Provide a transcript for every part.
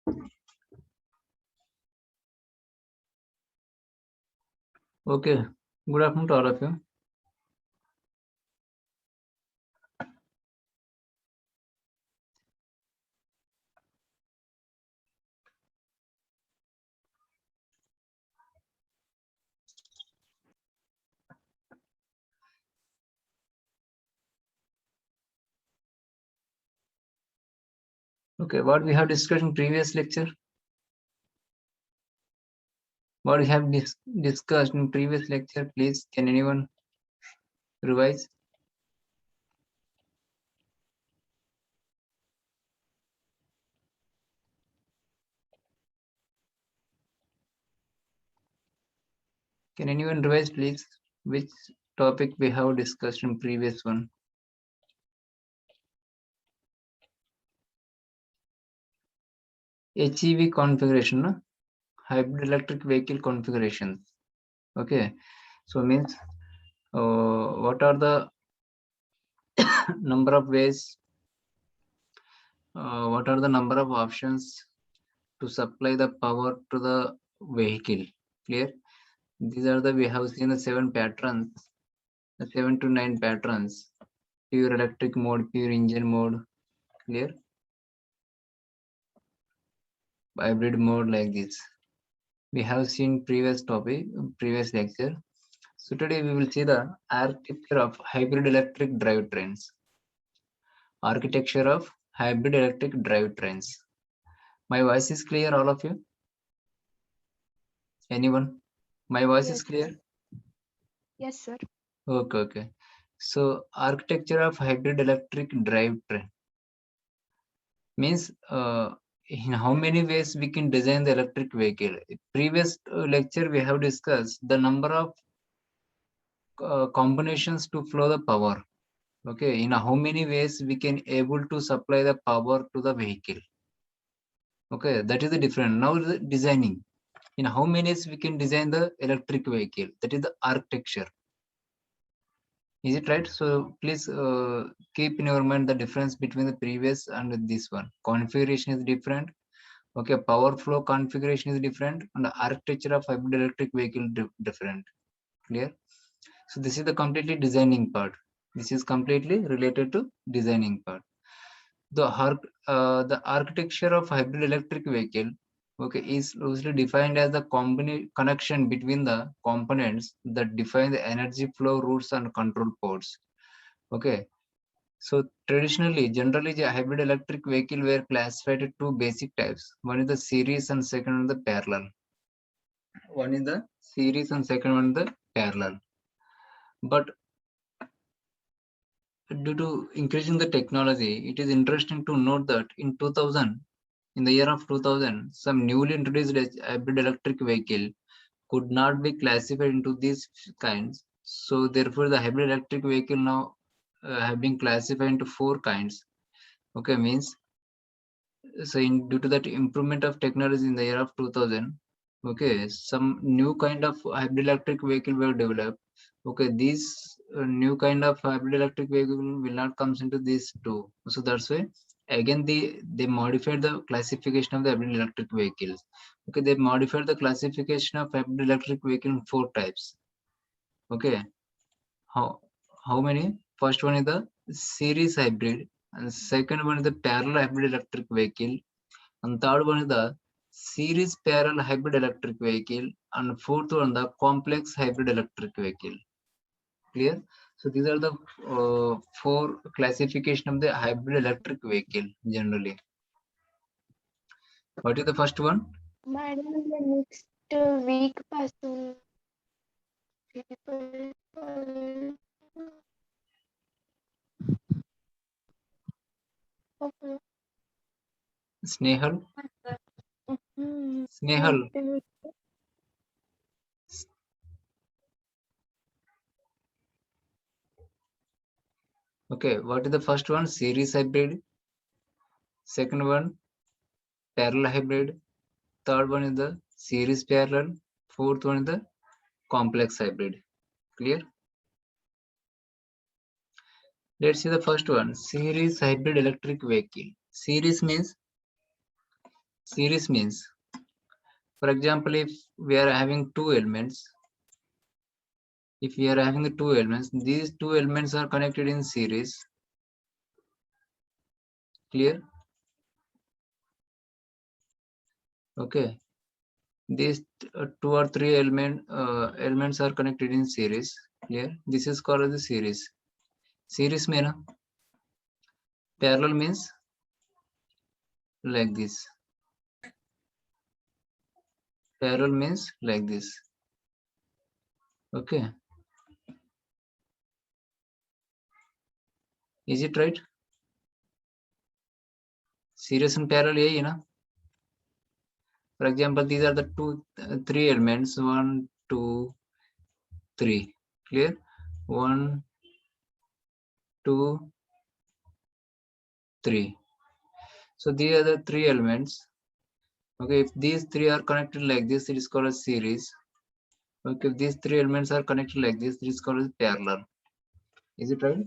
Okay, good afternoon to all of you. Okay, what we have discussed in previous lecture? What we have discussed in previous lecture, please, can anyone revise? Can anyone revise, please? Which topic we have discussed in previous one? HEV configuration, no? Hybrid electric vehicle configurations. Okay, so means what are the number of ways? What are the number of options to supply the power to the vehicle? Clear? These are the we have seen the 7 patterns, the 7 to 9 patterns. Pure electric mode, pure engine mode, clear? Hybrid mode like this. We have seen previous topic, previous lecture. So today we will see the architecture of hybrid electric drivetrains. Architecture of hybrid electric drivetrains. My voice is clear, all of you? Anyone? My voice is clear? Yes, sir. Okay, okay. So architecture of hybrid electric drivetrain means in how many ways we can design the electric vehicle. Previous lecture we have discussed the number of combinations to flow the power. Okay, in how many ways we can able to supply the power to the vehicle. Okay, that is the different. Now the designing. In how many ways we can design the electric vehicle. That is the architecture. Is it right? So please keep in your mind the difference between the previous and this one. Configuration is different. Okay, power flow configuration is different, and the architecture of hybrid electric vehicle different. Clear? So this is the completely designing part. This is completely related to designing part. The architecture of hybrid electric vehicle, okay, is loosely defined as the connection between the components that define the energy flow routes and control ports. Okay, so traditionally, generally, the hybrid electric vehicle were classified into two basic types. One is the series and second is the parallel. One is the series and second one is the parallel. But due to increasing the technology, it is interesting to note that in 2000, in the year of 2000, some newly introduced hybrid electric vehicle could not be classified into these kinds. So therefore, the hybrid electric vehicle now have been classified into 4 kinds. Okay, means so due to that improvement of technology in the year of 2000, okay, some new kind of hybrid electric vehicle were developed. Okay, these new kind of hybrid electric vehicle will not comes into these two. So that's why again they modified the classification of the hybrid electric vehicles. Okay, they modified the classification of hybrid electric vehicle in 4 types. Okay, how many? First one is the series hybrid, and second one is the parallel hybrid electric vehicle, and third one is the series parallel hybrid electric vehicle, and fourth one the complex hybrid electric vehicle. Clear? So these are the 4 classification of the hybrid electric vehicle generally. What is the first one? Madam, the next week पासून Snehal. Mhm. Snehal. Okay, what is the first one? Series hybrid. Second one, parallel hybrid. Third one is the series parallel. Fourth one is the complex hybrid. Clear? Let's see the first one, series hybrid electric vehicle. Series means Series means, for example, if we are having two elements, these two elements are connected in series. Clear? Okay. These two or three elements are connected in series. Clear? This is called as a series. Series means parallel means like this. Parallel means like this. Okay. Is it right? Series and parallel, yeah, you know. For example, these are the three elements. 1, 2, 3. Clear? 1, 2, 3. So these are the three elements. Okay, if these three are connected like this, it is called a series. Okay, if these three elements are connected like this, it is called as parallel. Is it right?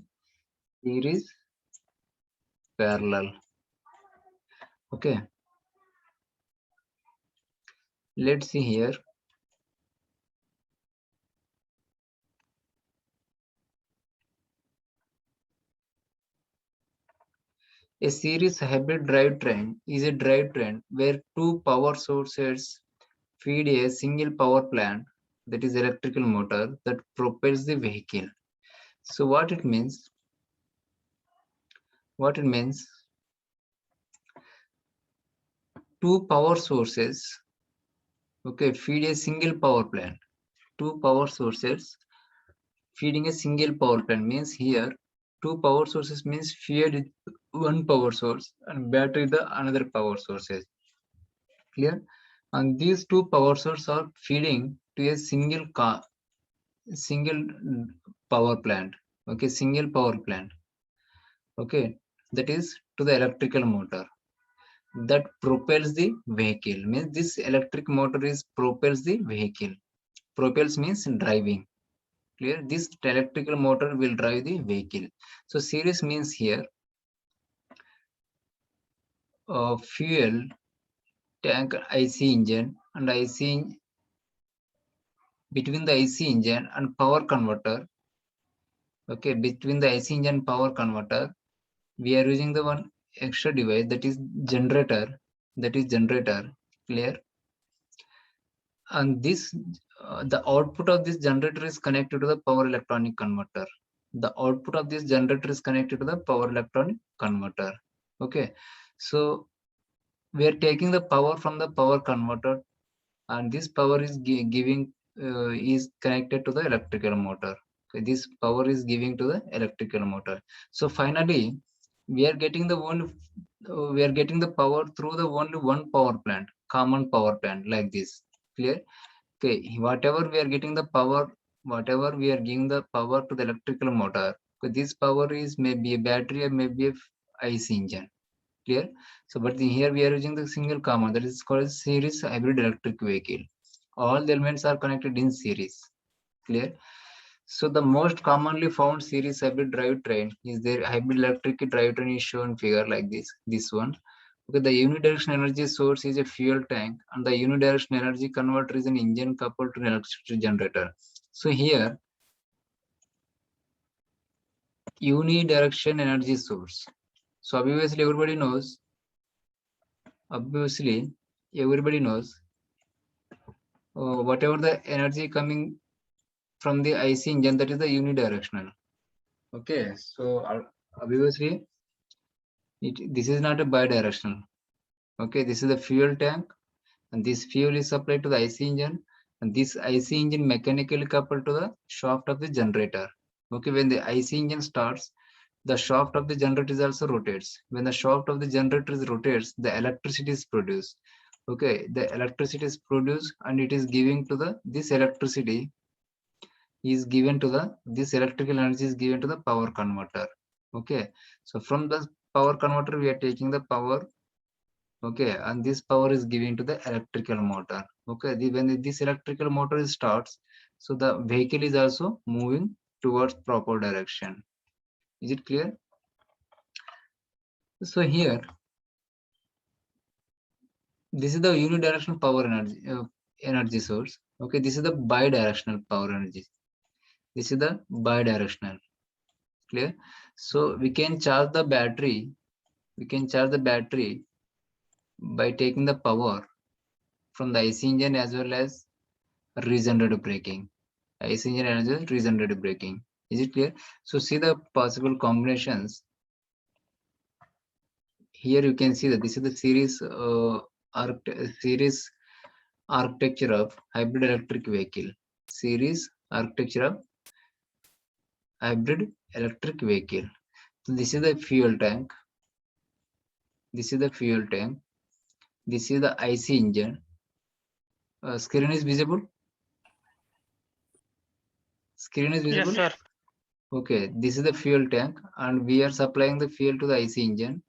Series, parallel. Okay. Let's see here. A series hybrid drivetrain is a drivetrain where two power sources feed a single power plant, that is electrical motor, that propels the vehicle. So what it means? Two power sources, okay, feed a single power plant. Two power sources feeding a single power plant means here two power sources means feed one power source and battery the another power sources. Clear? And these two power sources are feeding to a single power plant. Okay, single power plant. Okay, that is to the electrical motor that propels the vehicle. Means this electric motor is propels the vehicle. Propels means driving. Clear? This electrical motor will drive the vehicle. So series means here fuel tank IC engine and between the IC engine and power converter. Okay, between the IC engine power converter, we are using the one extra device that is generator. Clear? And this the output of this generator is connected to the power electronic converter. The output of this generator is connected to the power electronic converter. Okay, so we are taking the power from the power converter, and this power is is connected to the electrical motor. Okay, this power is giving to the electrical motor. So finally we are getting the power through the only one power plant, common power plant, like this. Clear? Okay, whatever we are getting the power, whatever we are giving the power to the electrical motor, okay, this power is maybe a battery or maybe a IC engine. Clear? So but here we are using the single common, that is called series hybrid electric vehicle. All the elements are connected in series. Clear? So the most commonly found series hybrid drivetrain is their hybrid electric drivetrain is shown figure like this one. Okay, the unidirectional energy source is a fuel tank and the unidirectional energy converter is an engine coupled to an electricity generator. So here unidirectional energy source. So obviously everybody knows whatever the energy coming from the IC engine, that is the unidirectional. Okay, so obviously this is not a bidirectional. Okay, this is the fuel tank and this fuel is supplied to the IC engine, and this IC engine mechanically coupled to the shaft of the generator. Okay, when the IC engine starts, the shaft of the generator is also rotates. When the shaft of the generator is rotates, the electricity is produced. Okay, the electricity is produced and it is giving to the this electricity is given to the this electrical energy is given to the power converter. Okay, so from the power converter we are taking the power. Okay, and this power is given to the electrical motor. Okay, when this electrical motor starts, so the vehicle is also moving towards proper direction. Is it clear? So here This is the unidirectional power energy source. Okay, this is the bidirectional power energy. This is the bidirectional. Clear? So we can charge the battery. We can charge the battery by taking the power from the IC engine as well as regenerative braking. IC engine as well as regenerative braking. Is it clear? So see the possible combinations. Here you can see that this is the series architecture of hybrid electric vehicle. Series architecture of hybrid electric vehicle. So this is the fuel tank. This is the fuel tank. This is the IC engine. Screen is visible. Screen is Yes, visible. sir. Okay, this is the fuel tank, and we are supplying the fuel to the IC engine.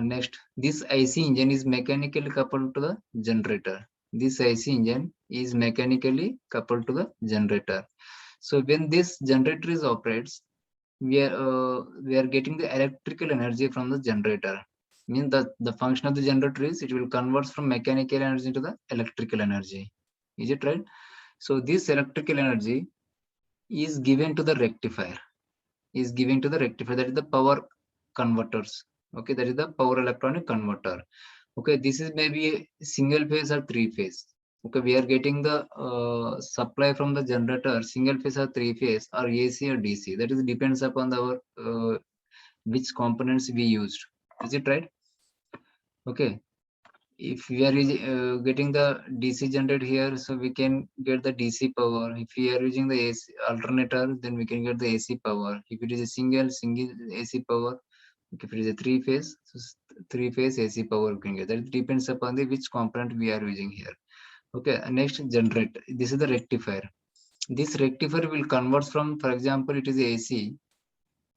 Next, this IC engine is mechanically coupled to the generator. This IC engine is mechanically coupled to the generator. So when this generator is operates, we are getting the electrical energy from the generator. Means that the function of the generator is it will convert from mechanical energy to the electrical energy. Is it right? So this electrical energy is given to the rectifier. Is given to the rectifier. That is the power converters. Okay, that is the power electronic converter. Okay, this is maybe single phase or three phase. Okay, we are getting the supply from the generator, single phase or three phase or AC or DC. That is depends upon our which components we used. Is it right? Okay. If we are getting the DC generator here, so we can get the DC power. If we are using the AC alternator, then we can get the AC power. If it is a single AC power, if it is a three phase, so three phase AC power we can get. That depends upon the which component we are using here. Okay, next generator. This is the rectifier. This rectifier will convert from, for example, it is AC.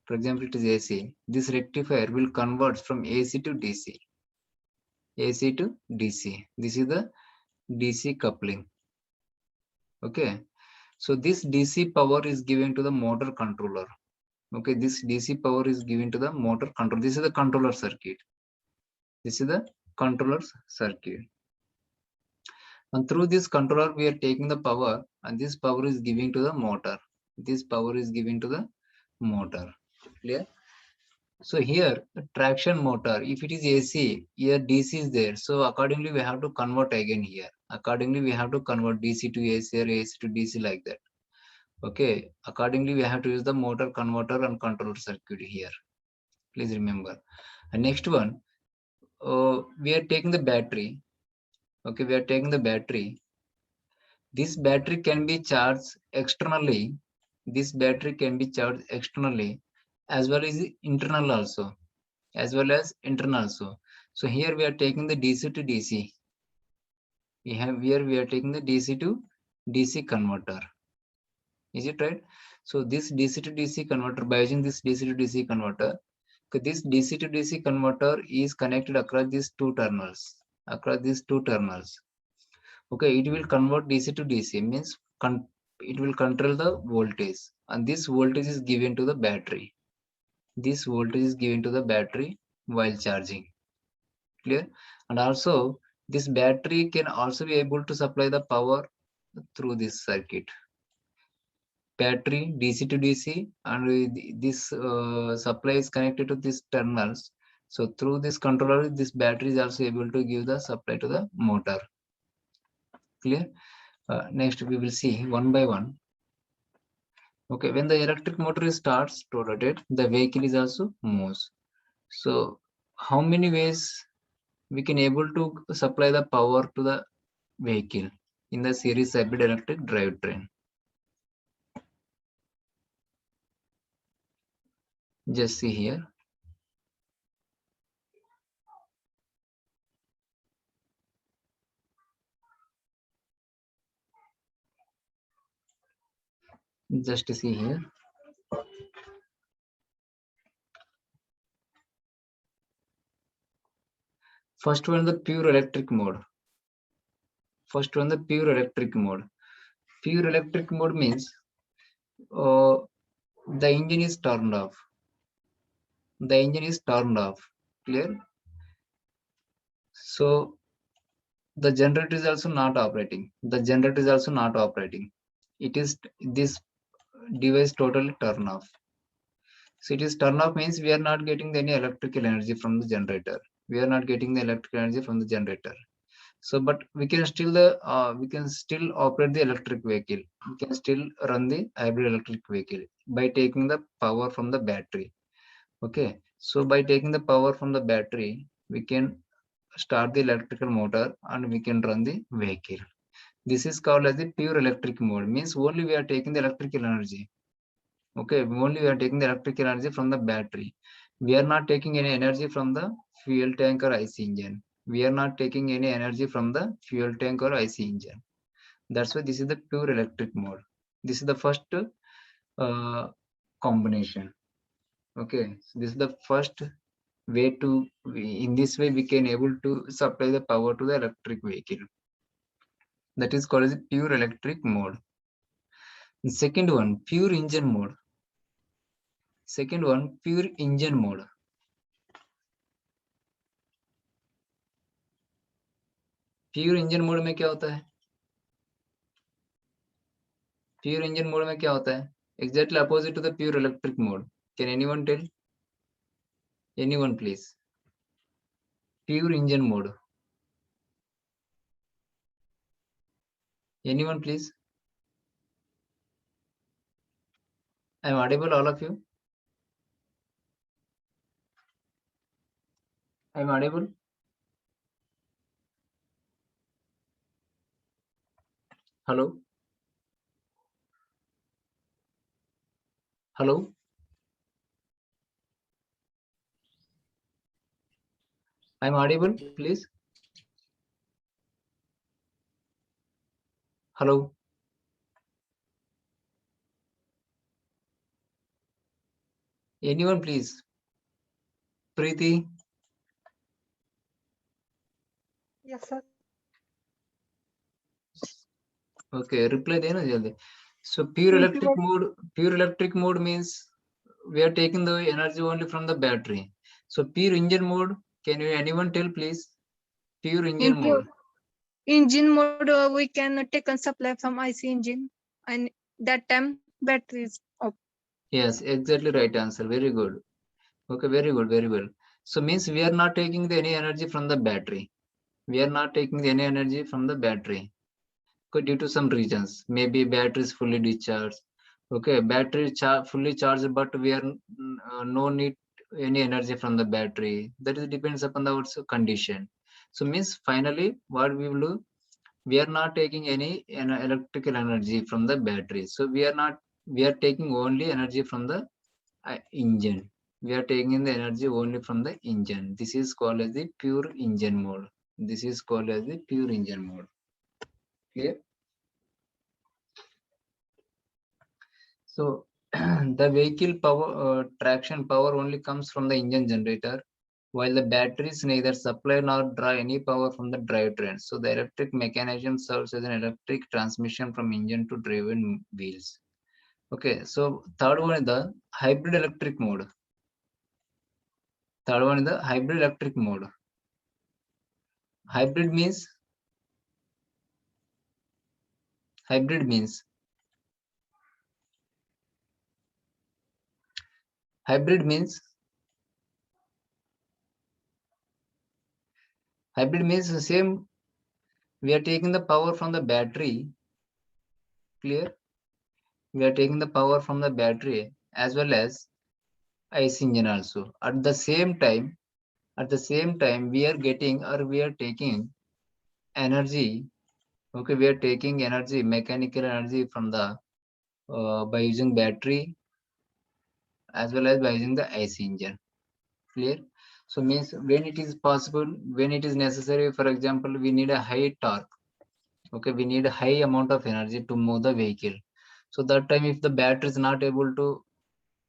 For example, it is AC. This rectifier will convert from AC to DC. AC to DC. This is the DC coupling. Okay. So this DC power is given to the motor controller. Okay, this DC power is given to the motor control. This is the controller circuit. This is the controller circuit. And through this controller, we are taking the power, and this power is giving to the motor. This power is given to the motor. Clear? So here, the traction motor, if it is AC, here DC is there. So accordingly, we have to convert again here. Accordingly, we have to convert DC to AC or AC to DC like that. Okay. Accordingly, we have to use the motor converter and controller circuit here. Please remember. And next one, we are taking the battery. Okay, we are taking the battery. This battery can be charged externally. This battery can be charged externally as well as internal also. As well as internal also. So here we are taking the DC to DC. We are taking the DC to DC converter. Is it right? So this DC to DC converter, by using this DC to DC converter, this DC to DC converter is connected across these two terminals. Across these two terminals. Okay, it will convert DC to DC, means it will control the voltage, and this voltage is given to the battery. This voltage is given to the battery while charging. Clear? And also this battery can also be able to supply the power through this circuit. Battery DC to DC, and this supply is connected to these terminals. So through this controller, this battery is also able to give the supply to the motor. Clear? Next we will see one by one. Okay, when the electric motor starts to rotate, the vehicle is also moves. So how many ways we can able to supply the power to the vehicle in the series hybrid electric drivetrain? Just see here. Just see here. First one, the pure electric mode. First one, the pure electric mode. Pure electric mode means the engine is turned off. The engine is turned off. Clear? So the generator is also not operating. The generator is also not operating. It is this device totally turn off. So it is turn off means we are not getting any electrical energy from the generator. We are not getting the electrical energy from the generator. So, but we can still operate the electric vehicle. We can still run the hybrid electric vehicle by taking the power from the battery. Okay. So by taking the power from the battery, we can start the electrical motor and we can run the vehicle. This is called as the pure electric mode. Means only we are taking the electrical energy. Okay, only we are taking the electrical energy from the battery. We are not taking any energy from the fuel tank or IC engine. We are not taking any energy from the fuel tank or IC engine. That's why this is the pure electric mode. This is the first combination. Okay, so this is the first way to, in this way we can able to supply the power to the electric vehicle. That is called as pure electric mode. The second one, pure engine mode. Second one, pure engine mode. Pure engine mode में क्या होता है? Pure engine mode में क्या होता है? Exactly opposite to the pure electric mode. Can anyone tell? Anyone please? Pure engine mode. Anyone please? I am audible, all of you? I am audible? Hello? Hello? I am audible, please? Hello? Anyone please? Preeti? Yes, sir. Okay, reply देना जल्दी. So pure electric mode means we are taking the energy only from the battery. So pure engine mode, can you anyone tell please? Pure engine mode. Engine mode, we can take a supply from IC engine, and that time battery is off. Yes, exactly right answer. Very good. Okay, very good, very well. So means we are not taking the any energy from the battery. We are not taking any energy from the battery. Okay, due to some reasons. Maybe battery is fully discharged. Okay, battery fully charged, but we are no need any energy from the battery. That is depends upon the also condition. So means finally what we will do, we are not taking any electrical energy from the battery. So we are taking only energy from the engine. We are taking the energy only from the engine. This is called as the pure engine mode. This is called as the pure engine mode. Clear? So the vehicle power traction power only comes from the engine generator, while the batteries neither supply nor draw any power from the drivetrain. So the electric mechanism serves as an electric transmission from engine to driven wheels. Okay, so third one is the hybrid electric mode. Third one is the hybrid electric mode. Hybrid means hybrid means hybrid means hybrid means the same. We are taking the power from the battery. Clear? We are taking the power from the battery as well as IC engine also. At the same time, we are getting or we are taking energy. Okay, we are taking energy, mechanical energy from the by using battery as well as by using the IC engine. Clear? So means when it is possible, when it is necessary, for example, we need a high torque. Okay, we need a high amount of energy to move the vehicle. So that time if the battery is not able to,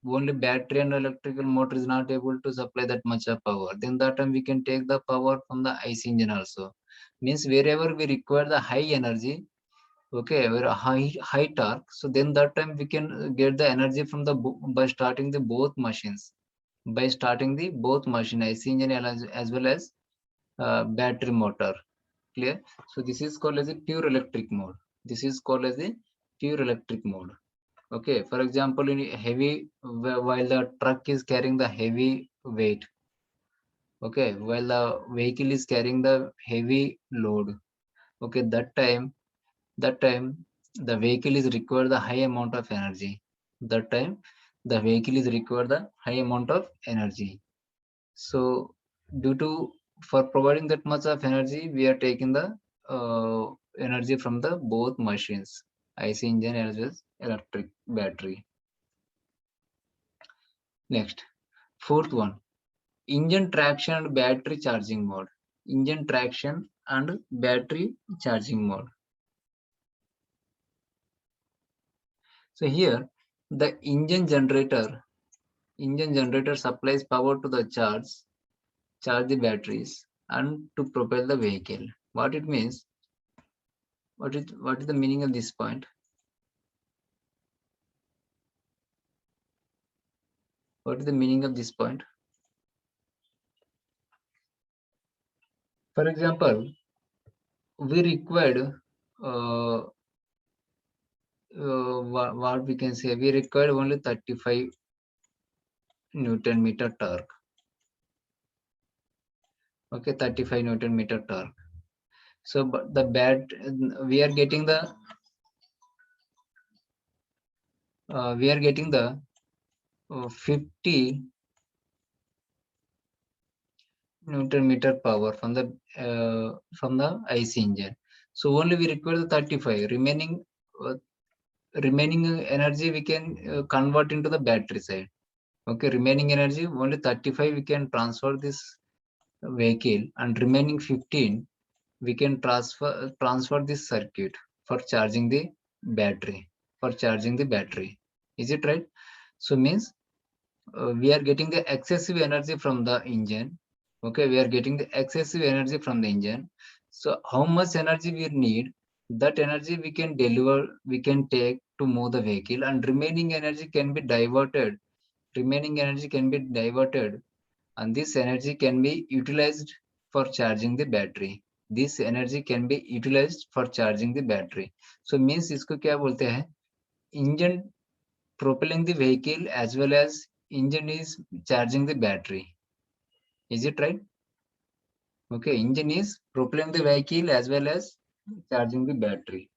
only battery and electrical motor is not able to supply that much of power, then that time we can take the power from the IC engine also. Means wherever we require the high energy, okay, where a high torque, so then that time we can get the energy from the by starting the both machines, by starting the both machine IC engine as well as battery motor. Clear? So this is called as a pure electric mode. This is called as a pure electric mode. Okay, for example, in heavy, while the truck is carrying the heavy weight, okay, while the vehicle is carrying the heavy load, okay, that time the vehicle is required the high amount of energy. That time the vehicle is required the high amount of energy. So due to for providing that much of energy, we are taking the energy from the both machines, IC engine as well as electric battery. Next, fourth one, engine traction and battery charging mode. Engine traction and battery charging mode. So here the engine generator supplies power to the charge the batteries and to propel the vehicle. What it means? What is the meaning of this point? What is the meaning of this point? For example, we required what we can say, we required only 35 Newton meter torque. Okay, 35 Newton meter torque. So but the we are getting the 50 Newton meter power from the IC engine. So only we require the 35. Remaining energy we can convert into the battery side. Okay, remaining energy only 35 we can transfer this vehicle, and remaining 15 we can transfer this circuit for charging the battery. Is it right? So means we are getting the excessive energy from the engine. Okay, we are getting the excessive energy from the engine. So how much energy we need, that energy we can deliver, we can take to move the vehicle, and remaining energy can be diverted. And this energy can be utilized for charging the battery. So means इसको क्या बोलते हैं? Engine propelling the vehicle as well as engine is charging the battery. Is it right? Okay, engine is propelling the vehicle as well as charging the battery.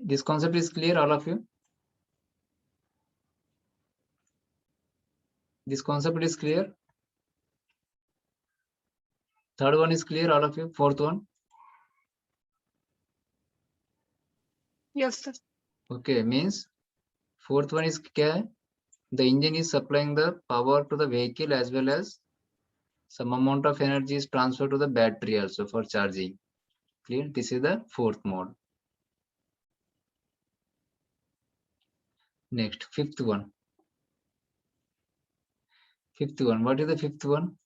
This concept is clear, all of you? This concept is clear? Third one is clear, all of you? Fourth one? Yes, sir. Okay, means fourth one is क्या है? The engine is supplying the power to the vehicle as well as some amount of energy is transferred to the battery also for charging. Clear? This is the fourth mode. Next, fifth one. What is the fifth one?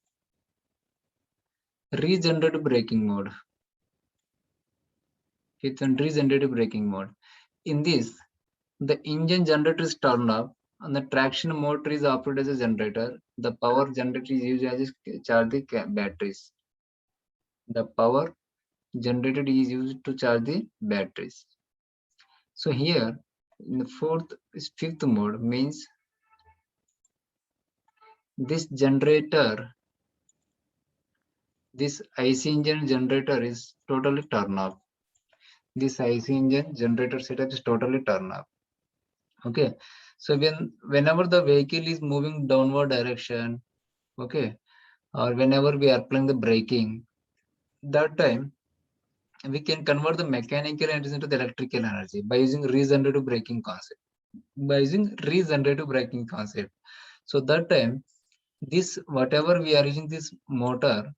Regenerative braking mode. Fifth one, regenerative braking mode. In this, the engine generator is turned off and the traction motor is operated as a generator. The power generator is used as a charge the batteries. The power generated is used to charge the batteries. So here, in the fifth mode means this generator, this IC engine generator is totally turned off. This IC engine generator setup is totally turned off. Okay, so whenever the vehicle is moving downward direction, okay, or whenever we are applying the braking, that time we can convert the mechanical energy into the electrical energy by using regenerative braking concept. So that time, this whatever we are using this motor,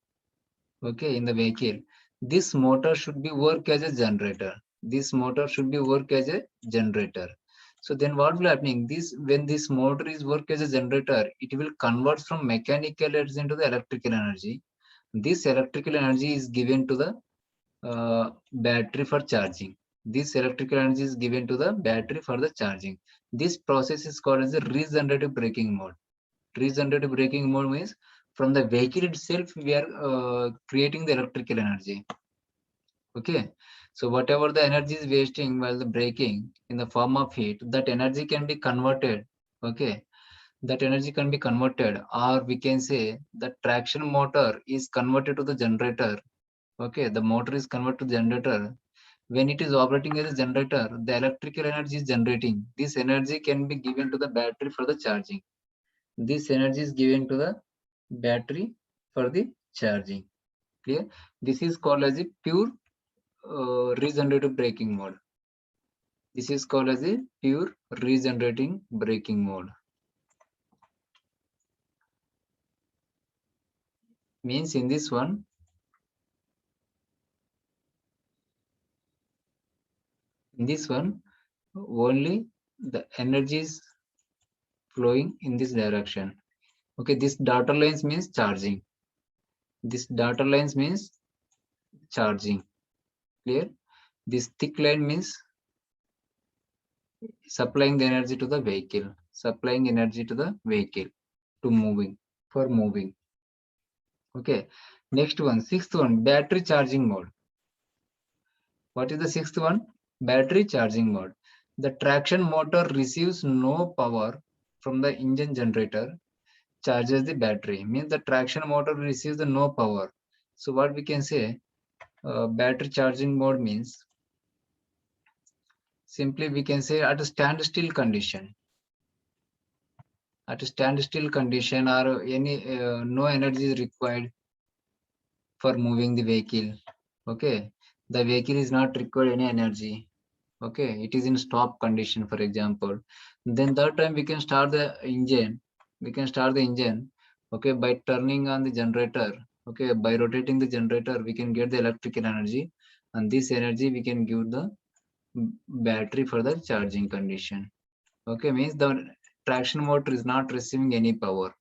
okay, in the vehicle, this motor should be work as a generator. So then what will happening? When this motor is work as a generator, it will convert from mechanical energy into the electrical energy. This electrical energy is given to the battery for charging. This electrical energy is given to the battery for the charging. This process is called as the regenerative braking mode. Regenerative braking mode means from the vehicle itself we are creating the electrical energy. Okay, so whatever the energy is wasting while the braking in the form of heat, that energy can be converted. Okay, that energy can be converted, or we can say the traction motor is converted to the generator. Okay, the motor is converted to generator. When it is operating as a generator, the electrical energy is generating. This energy can be given to the battery for the charging. This energy is given to the battery for the charging. Clear? This is called as a pure regenerative braking mode. This is called as a pure regenerating braking mode. Means in this one, only the energy is flowing in this direction. Okay, this dotted lines means charging. This dotted lines means charging. Clear? This thick line means supplying the energy to the vehicle. Supplying energy to the vehicle to moving, for moving. Okay. Next one, sixth one, battery charging mode. What is the sixth one? Battery charging mode. The traction motor receives no power from the engine generator, charges the battery. Means the traction motor receives the no power. So what we can say, battery charging mode means simply we can say at a standstill condition. At a standstill condition, or any no energy is required for moving the vehicle. Okay, the vehicle is not required any energy. Okay, it is in stop condition, for example. Then that time we can start the engine. We can start the engine. Okay, by turning on the generator. Okay, by rotating the generator, we can get the electrical energy, and this energy we can give the battery for the charging condition. Okay, means the traction motor is not receiving any power.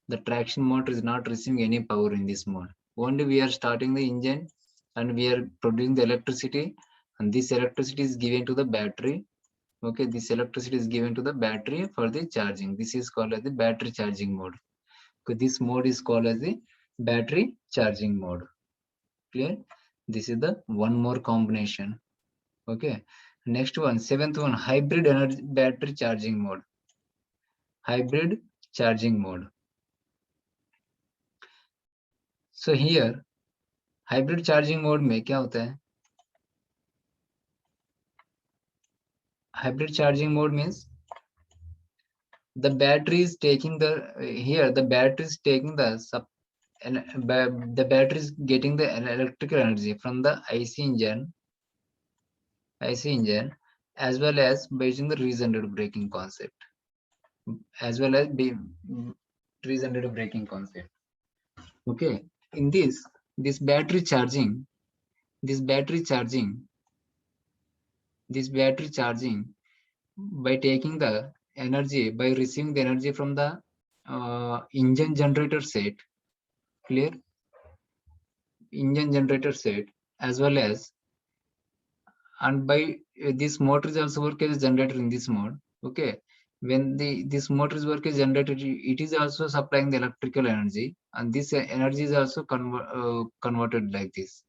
The traction motor is not receiving any power in this mode. Only we are starting the engine and we are producing the electricity, and this electricity is given to the battery. Okay, this electricity is given to the battery for the charging. This is called as the battery charging mode. Okay, this mode is called as the battery charging mode. Clear? This is the one more combination. Okay, next one, seventh one, hybrid energy battery charging mode. Hybrid charging mode. So here hybrid charging mode में क्या होता है? Hybrid charging mode means the battery is taking the the battery is taking the battery is getting the electrical energy from the IC engine as well as by using the regenerative braking concept, regenerative braking concept. Okay, in this battery charging by taking the energy, by receiving the energy from the engine generator set. Clear? Engine generator set, as well as, and by this motor is also work as a generator in this mode. Okay, when this motor is work as generator, it is also supplying the electrical energy, and this energy is also converted like this.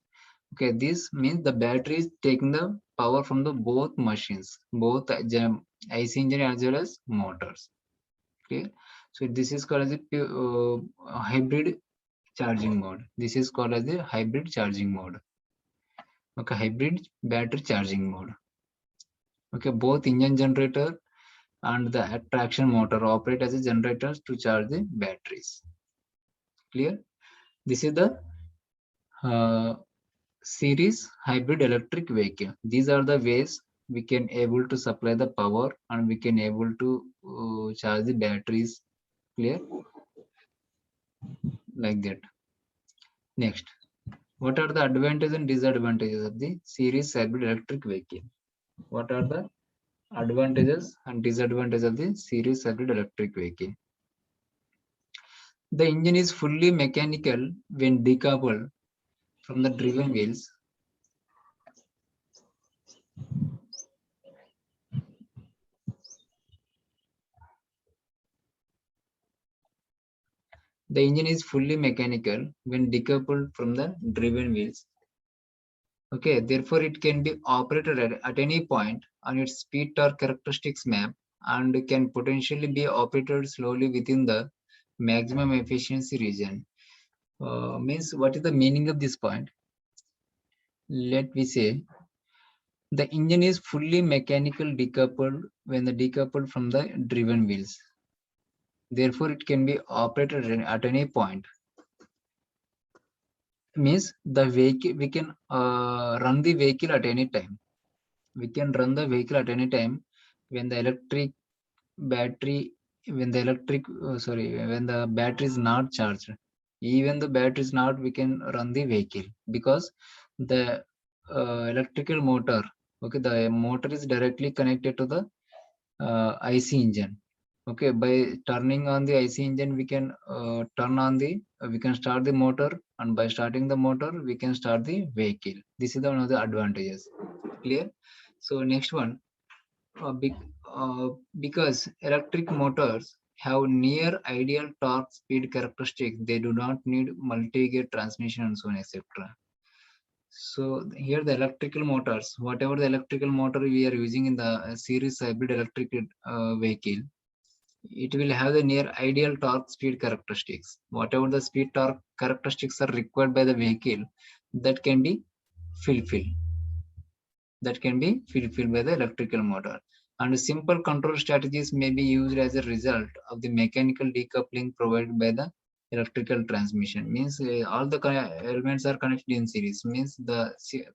Okay, this means the battery is taking the power from the both machines, both IC engine as well as motors. Okay, so this is called as a hybrid charging mode. This is called as the hybrid charging mode. Okay, hybrid battery charging mode. Okay, both engine generator and the traction motor operate as a generators to charge the batteries. Clear? This is the series hybrid electric vehicle. These are the ways we can able to supply the power and we can able to charge the batteries. Clear? Like that. Next, what are the advantages and disadvantages of the series hybrid electric vehicle? What are the advantages and disadvantages of the series hybrid electric vehicle? The engine is fully mechanical when decoupled from the driven wheels. The engine is fully mechanical when decoupled from the driven wheels. Okay, therefore it can be operated at any point on its speed torque characteristics map and can potentially be operated slowly within the maximum efficiency region. Means what is the meaning of this point? Let me say the engine is fully mechanical decoupled when the decoupled from the driven wheels. Therefore, it can be operated at any point. Means the vehicle we can run the vehicle at any time. We can run the vehicle at any time when the electric battery when the battery is not charged. Even the battery is not, we can run the vehicle because the electrical motor, okay, the motor is directly connected to the IC engine. Okay, by turning on the IC engine, we can we can start the motor, and by starting the motor, we can start the vehicle. This is one of the advantages. Clear? So next one, because electric motors have near ideal torque speed characteristics, they do not need multi-gear transmission and so on, etc. So here the electrical motors, whatever the electrical motor we are using in the series hybrid electric vehicle, it will have the near ideal torque speed characteristics. Whatever the speed torque characteristics are required by the vehicle, that can be fulfilled. That can be fulfilled by the electrical motor. And simple control strategies may be used as a result of the mechanical decoupling provided by the electrical transmission. Means all the elements are connected in series. Means the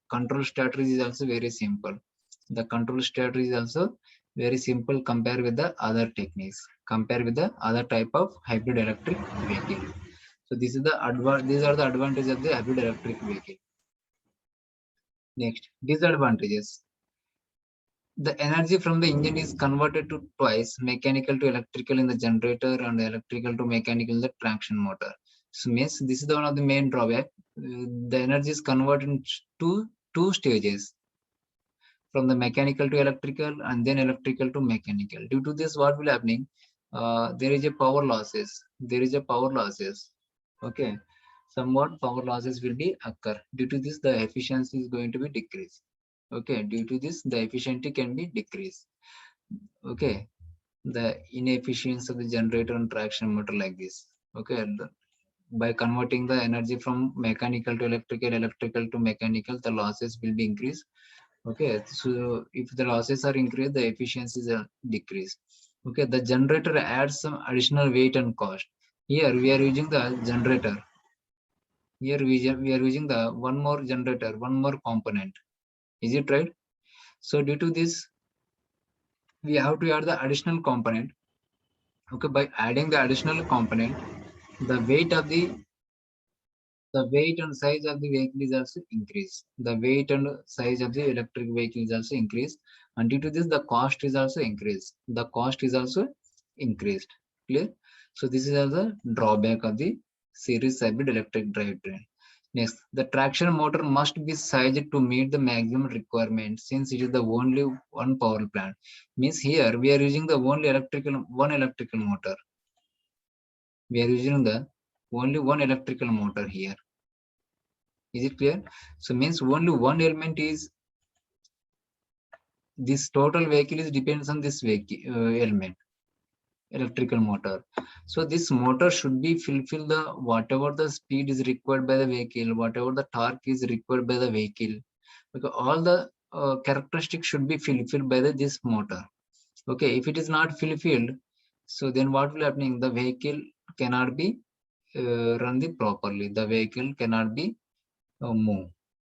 control strategy is also very simple. The control strategy is also very simple compared with the other techniques, compared with the other type of hybrid electric vehicle. So this is the these are the advantages of the hybrid electric vehicle. Next, disadvantages. The energy from the engine is converted to twice, mechanical to electrical in the generator and electrical to mechanical in the traction motor. So means this is one of the main drawback. The energy is converted to two stages, from the mechanical to electrical and then electrical to mechanical. Due to this, what will happening? There is a power losses. There is a power losses. Okay, somewhat power losses will be occur. Due to this, the efficiency is going to be decreased. Okay, due to this, the efficiency can be decreased. Okay, the inefficiency of the generator and traction motor like this. Okay, by converting the energy from mechanical to electrical, electrical to mechanical, the losses will be increased. Okay, so if the losses are increased, the efficiencies are decreased. Okay, the generator adds some additional weight and cost. Here we are using the generator. Here we are using the one more generator, one more component. Is it right? So due to this, we have to add the additional component. Okay, by adding the additional component, the weight and size of the vehicle is also increased. The weight and size of the electric vehicle is also increased, and due to this, the cost is also increased. The cost is also increased. Clear? So this is also drawback of the series hybrid electric drivetrain. Next, the traction motor must be sized to meet the maximum requirement since it is the only one power plant. Means here we are using the only one electrical motor. We are using the only one electrical motor here. Is it clear? So means only one element is this total vehicle is depends on this vehicle element, electrical motor. So this motor should be fulfill the whatever the speed is required by the vehicle, whatever the torque is required by the vehicle, because all the characteristics should be fulfilled by this motor. Okay, if it is not fulfilled, so then what will happening? The vehicle cannot be run the properly. The vehicle cannot be move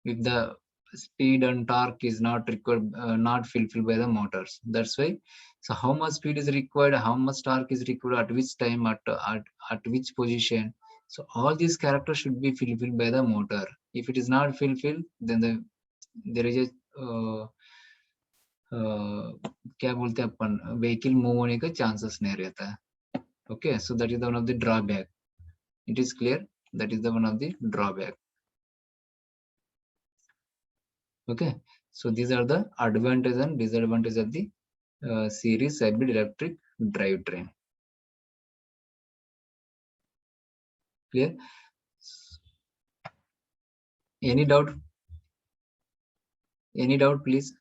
if the speed and torque is not required, not fulfilled by the motors. That's why. So how much speed is required, how much torque is required, at which time, at which position. So all these characters should be fulfilled by the motor. If it is not fulfilled, then there is a क्या बोलते हैं अपन, vehicle move होने का chances नहीं रहता है. Okay, so that is the one of the drawback. It is clear. That is the one of the drawback. Okay, so these are the advantages and disadvantages of the series hybrid electric drivetrain. Clear? Any doubt? Any doubt, please?